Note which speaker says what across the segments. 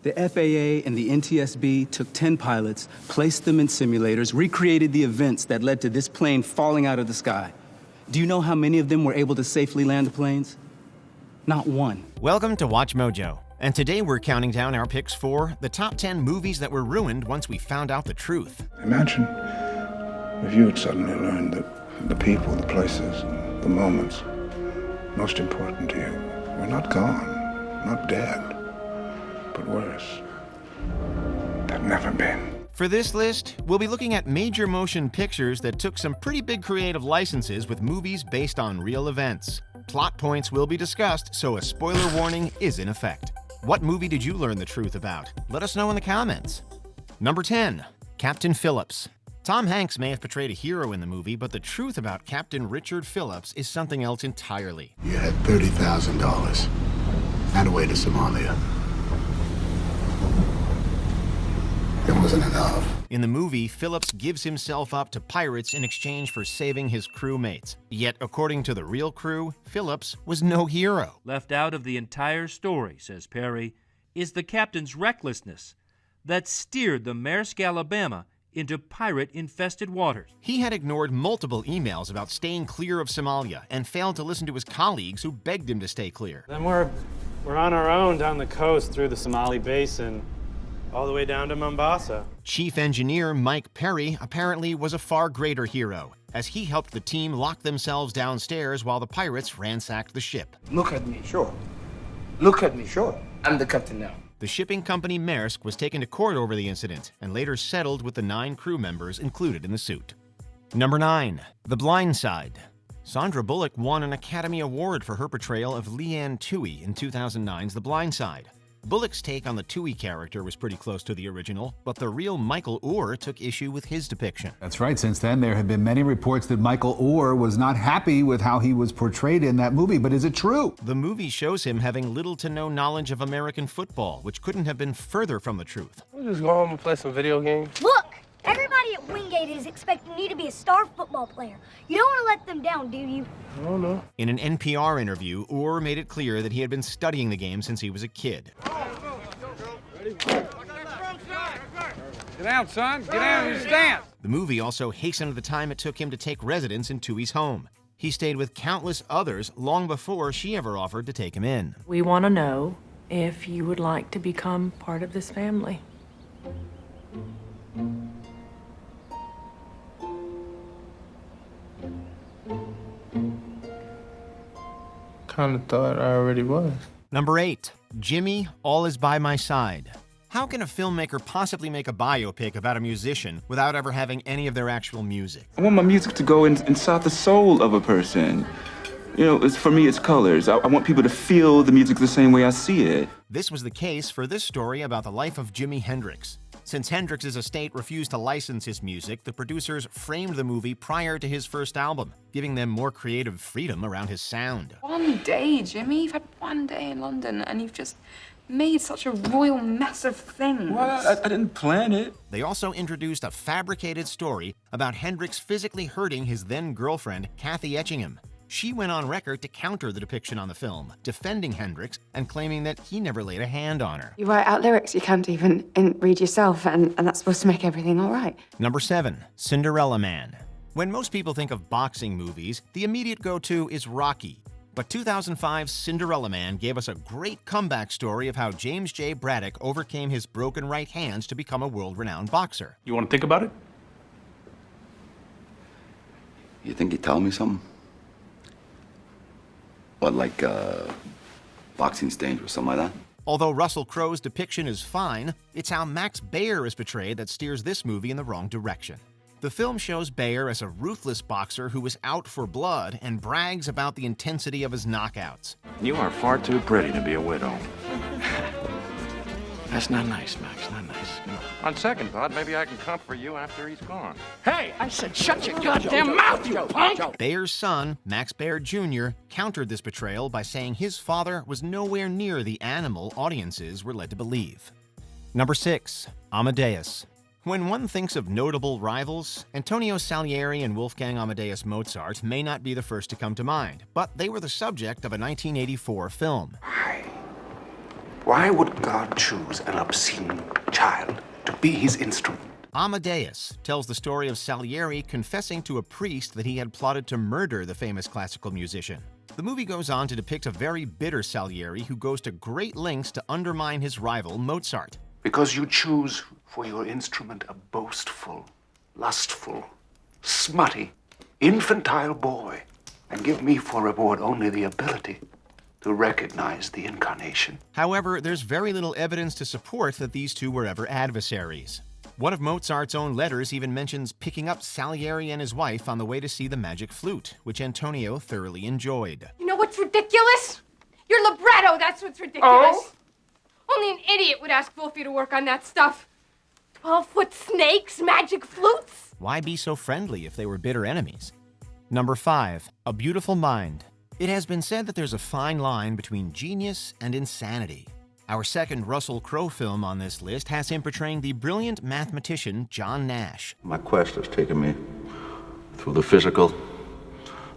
Speaker 1: The FAA and the NTSB took 10 pilots, placed them in simulators, recreated the events that led to this plane falling out of the sky. Do you know how many of them were able to safely land the planes? Not one.
Speaker 2: Welcome to Watch Mojo, and today we're counting down our picks for the top 10 movies that were ruined once we found out the truth.
Speaker 3: Imagine if you had suddenly learned that the people, the places, the moments most important to you were not gone, not dead, but worse, they've never been.
Speaker 2: For this list, we'll be looking at major motion pictures that took some pretty big creative licenses with movies based on real events. Plot points will be discussed, so a spoiler warning is in effect. What movie did you learn the truth about? Let us know in the comments. Number 10, Captain Phillips. Tom Hanks may have portrayed a hero in the movie, but the truth about Captain Richard Phillips is something else entirely.
Speaker 4: You had $30,000 and a way to Somalia. It wasn't enough.
Speaker 2: In the movie, Phillips gives himself up to pirates in exchange for saving his crewmates. Yet, according to the real crew, Phillips was no hero.
Speaker 5: Left out of the entire story, says Perry, is the captain's recklessness that steered the Maersk, Alabama into pirate-infested waters.
Speaker 2: He had ignored multiple emails about staying clear of Somalia and failed to listen to his colleagues who begged him to stay clear.
Speaker 6: Then we're on our own down the coast through the Somali Basin, all the way down to Mombasa.
Speaker 2: Chief engineer Mike Perry apparently was a far greater hero, as he helped the team lock themselves downstairs while the pirates ransacked the ship.
Speaker 7: Look at me, sure. Look at me, sure. I'm the captain now.
Speaker 2: The shipping company Maersk was taken to court over the incident and later settled with the 9 crew members included in the suit. Number 9, The Blind Side. Sandra Bullock won an Academy Award for her portrayal of Leanne Toohey in 2009's The Blind Side. Bullock's take on the Toohey character was pretty close to the original, but the real Michael Oher took issue with his depiction.
Speaker 8: That's right. Since then, there have been many reports that Michael Oher was not happy with how he was portrayed in that movie. But is it true?
Speaker 2: The movie shows him having little to no knowledge of American football, which couldn't have been further from the truth.
Speaker 6: We'll just go home and play some video games.
Speaker 9: Look! Everybody at Wingate is expecting me to be a star football player. You don't want to let them down, do you?
Speaker 6: Oh, no.
Speaker 2: In an NPR interview, Oher made it clear that he had been studying the game since he was a kid.
Speaker 10: Get down, son. Get down in your stance.
Speaker 2: The movie also hastened the time it took him to take residence in Toohey's home. He stayed with countless others long before she ever offered to take him in.
Speaker 11: We want to know if you would like to become part of this family.
Speaker 6: Kind of thought I already was.
Speaker 2: Number 8, Jimmy, All Is By My Side. How can a filmmaker possibly make a biopic about a musician without ever having any of their actual music?
Speaker 12: I want my music to go inside the soul of a person. You know, for me, it's colors. I want people to feel the music the same way I see it.
Speaker 2: This was the case for this story about the life of Jimi Hendrix. Since Hendrix's estate refused to license his music, the producers framed the movie prior to his first album, giving them more creative freedom around his sound.
Speaker 13: One day, Jimmy. You've had one day in London, and you've just made such a royal mess of things.
Speaker 12: Well, I didn't plan it.
Speaker 2: They also introduced a fabricated story about Hendrix physically hurting his then-girlfriend, Kathy Etchingham. She went on record to counter the depiction on the film, defending Hendrix and claiming that he never laid a hand on her.
Speaker 13: You write out lyrics you can't even read yourself, and that's supposed to make everything all right.
Speaker 2: Number 7, Cinderella Man. When most people think of boxing movies, the immediate go-to is Rocky. But 2005's Cinderella Man gave us a great comeback story of how James J. Braddock overcame his broken right hands to become a world-renowned boxer.
Speaker 10: You want to think about it?
Speaker 14: You think you'd tell me something? What, like, boxing's dangerous, something like that?
Speaker 2: Although Russell Crowe's depiction is fine, it's how Max Baer is portrayed that steers this movie in the wrong direction. The film shows Baer as a ruthless boxer who is out for blood and brags about the intensity of his knockouts.
Speaker 15: You are far too pretty to be a widow. That's not nice, Max, not nice. On second thought, maybe I can comfort you after he's gone.
Speaker 10: Hey, I said shut your goddamn mouth, you punk!
Speaker 2: Baer's son, Max Baer Jr., countered this portrayal by saying his father was nowhere near the animal audiences were led to believe. Number 6, Amadeus. When one thinks of notable rivals, Antonio Salieri and Wolfgang Amadeus Mozart may not be the first to come to mind, but they were the subject of a 1984 film.
Speaker 3: Why would God choose an obscene child to be his instrument?
Speaker 2: Amadeus tells the story of Salieri confessing to a priest that he had plotted to murder the famous classical musician. The movie goes on to depict a very bitter Salieri who goes to great lengths to undermine his rival Mozart.
Speaker 3: Because you choose for your instrument a boastful, lustful, smutty, infantile boy, and give me for reward only the ability to recognize the incarnation.
Speaker 2: However, there's very little evidence to support that these two were ever adversaries. One of Mozart's own letters even mentions picking up Salieri and his wife on the way to see the Magic Flute, which Antonio thoroughly enjoyed.
Speaker 10: You know what's ridiculous? Your libretto, that's what's ridiculous.
Speaker 13: Oh?
Speaker 10: Only an idiot would ask Wolfie to work on that stuff. 12-foot snakes, magic flutes.
Speaker 2: Why be so friendly if they were bitter enemies? Number 5, A Beautiful Mind. It has been said that there's a fine line between genius and insanity. Our second Russell Crowe film on this list has him portraying the brilliant mathematician John Nash.
Speaker 14: My quest has taken me through the physical,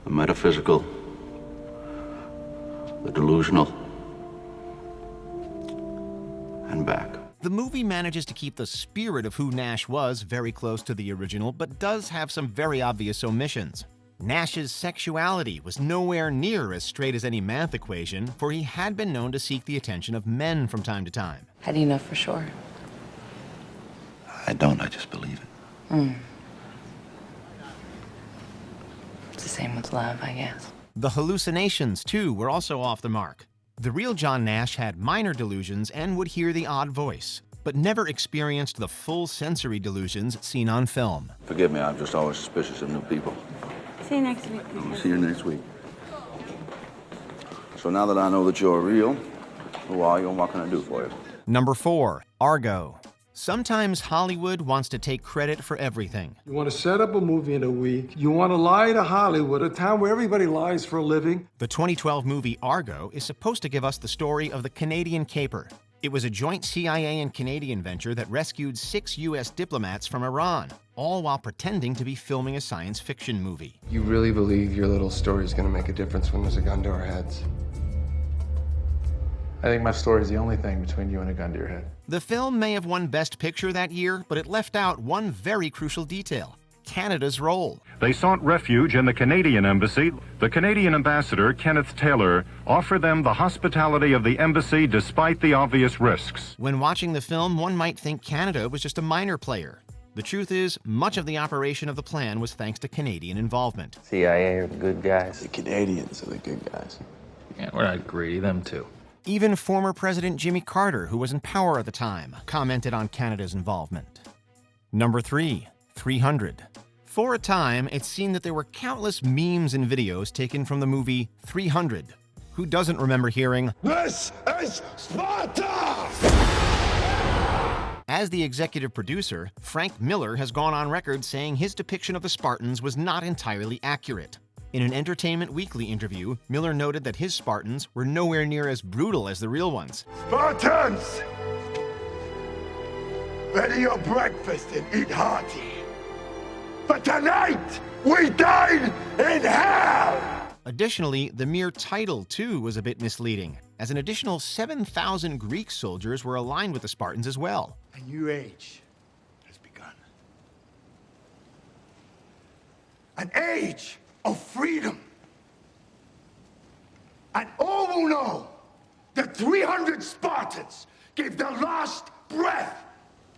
Speaker 14: the metaphysical, the delusional, and back.
Speaker 2: The movie manages to keep the spirit of who Nash was very close to the original, but does have some very obvious omissions. Nash's sexuality was nowhere near as straight as any math equation, for he had been known to seek the attention of men from time to time.
Speaker 11: How do you know for sure?
Speaker 14: I don't, I just believe it.
Speaker 11: It's the same with love, I guess.
Speaker 2: The hallucinations, too, were also off the mark. The real John Nash had minor delusions and would hear the odd voice, but never experienced the full sensory delusions seen on film.
Speaker 14: Forgive me, I'm just always suspicious of new people.
Speaker 16: See you next week.
Speaker 14: I'll see you next week. So now that I know that you're real, who are you and what can I do for you?
Speaker 2: Number 4, Argo. Sometimes Hollywood wants to take credit for everything.
Speaker 17: You want to set up a movie in a week. You want to lie to Hollywood, a town where everybody lies for a living.
Speaker 2: The 2012 movie Argo is supposed to give us the story of the Canadian Caper. It was a joint CIA and Canadian venture that rescued 6 U.S. diplomats from Iran, all while pretending to be filming a science fiction movie.
Speaker 18: You really believe your little story is going to make a difference when there's a gun to our heads?
Speaker 19: I think my story is the only thing between you and a gun to your head.
Speaker 2: The film may have won Best Picture that year, but it left out one very crucial detail: Canada's role.
Speaker 20: They sought refuge in the Canadian embassy. The Canadian ambassador, Kenneth Taylor, offered them the hospitality of the embassy despite the obvious risks.
Speaker 2: When watching the film, one might think Canada was just a minor player. The truth is, much of the operation of the plan was thanks to Canadian involvement.
Speaker 21: CIA are the good guys.
Speaker 18: The Canadians are the good guys.
Speaker 19: Yeah, we're not greedy, them too.
Speaker 2: Even former President Jimmy Carter, who was in power at the time, commented on Canada's involvement. Number 3, 300. For a time, it seemed that there were countless memes and videos taken from the movie 300. Who doesn't remember hearing,
Speaker 22: "This is Sparta!"
Speaker 2: As the executive producer, Frank Miller has gone on record saying his depiction of the Spartans was not entirely accurate. In an Entertainment Weekly interview, Miller noted that his Spartans were nowhere near as brutal as the real ones.
Speaker 22: Spartans! Ready your breakfast and eat hearty. But tonight, we dine in hell!
Speaker 2: Additionally, the mere title, too, was a bit misleading, as an additional 7,000 Greek soldiers were aligned with the Spartans as well.
Speaker 22: A new age has begun. An age of freedom. And all will know that 300 Spartans gave their last breath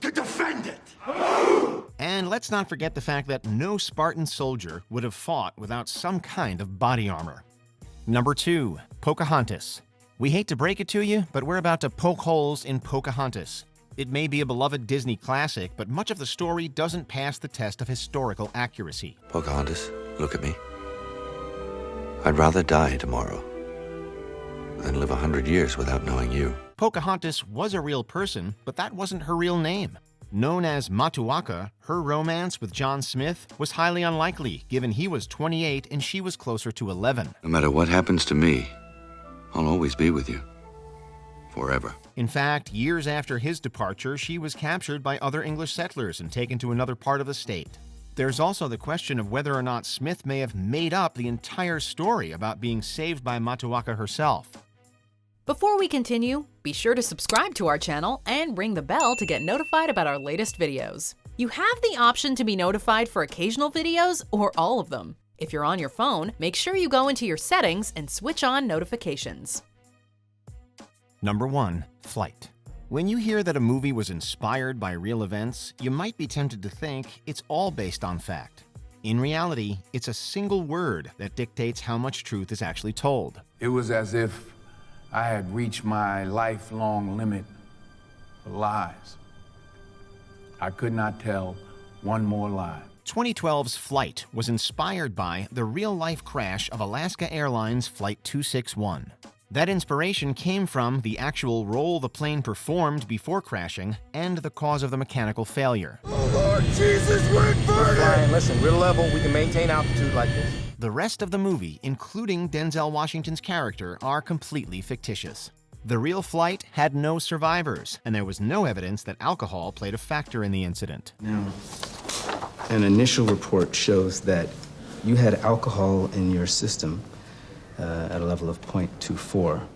Speaker 22: to defend it.
Speaker 2: And let's not forget the fact that no Spartan soldier would have fought without some kind of body armor. Number 2, Pocahontas. We hate to break it to you, but we're about to poke holes in Pocahontas. It may be a beloved Disney classic, but much of the story doesn't pass the test of historical accuracy.
Speaker 23: Pocahontas, look at me. I'd rather die tomorrow than live 100 years without knowing you.
Speaker 2: Pocahontas was a real person, but that wasn't her real name. Known as Matuaka, her romance with John Smith was highly unlikely, given he was 28 and she was closer to 11.
Speaker 23: No matter what happens to me, I'll always be with you. Forever.
Speaker 2: In fact, years after his departure, she was captured by other English settlers and taken to another part of the state. There's also the question of whether or not Smith may have made up the entire story about being saved by Matuaka herself.
Speaker 24: Before we continue, be
Speaker 1: Be sure to subscribe to our channel and ring the bell to get notified about our latest videos. You have the option to be notified for occasional videos or all of them. If you're on your phone, make sure you go into your settings and switch on notifications.
Speaker 2: Number 1. Flight. When you hear that a movie was inspired by real events, you might be tempted to think it's all based on fact. In reality, it's a single word that dictates how much truth is actually told.
Speaker 16: It was as if I had reached my lifelong limit for lies. I could not tell one more lie.
Speaker 2: 2012's Flight was inspired by the real-life crash of Alaska Airlines Flight 261. That inspiration came from the actual role the plane performed before crashing and the cause of the mechanical failure.
Speaker 22: Oh Lord Jesus, we're inverted!
Speaker 7: Flying, listen, we're level, we can maintain altitude like this.
Speaker 2: The rest of the movie, including Denzel Washington's character, are completely fictitious. The real flight had no survivors, and there was no evidence that alcohol played a factor in the incident.
Speaker 21: Now, an initial report shows that you had alcohol in your system at a level of 0.24.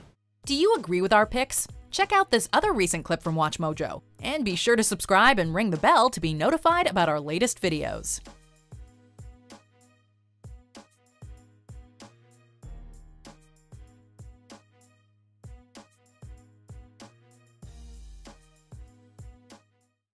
Speaker 1: Do you agree with our picks? Check out this other recent clip from WatchMojo, and be sure to subscribe and ring the bell to be notified about our latest videos.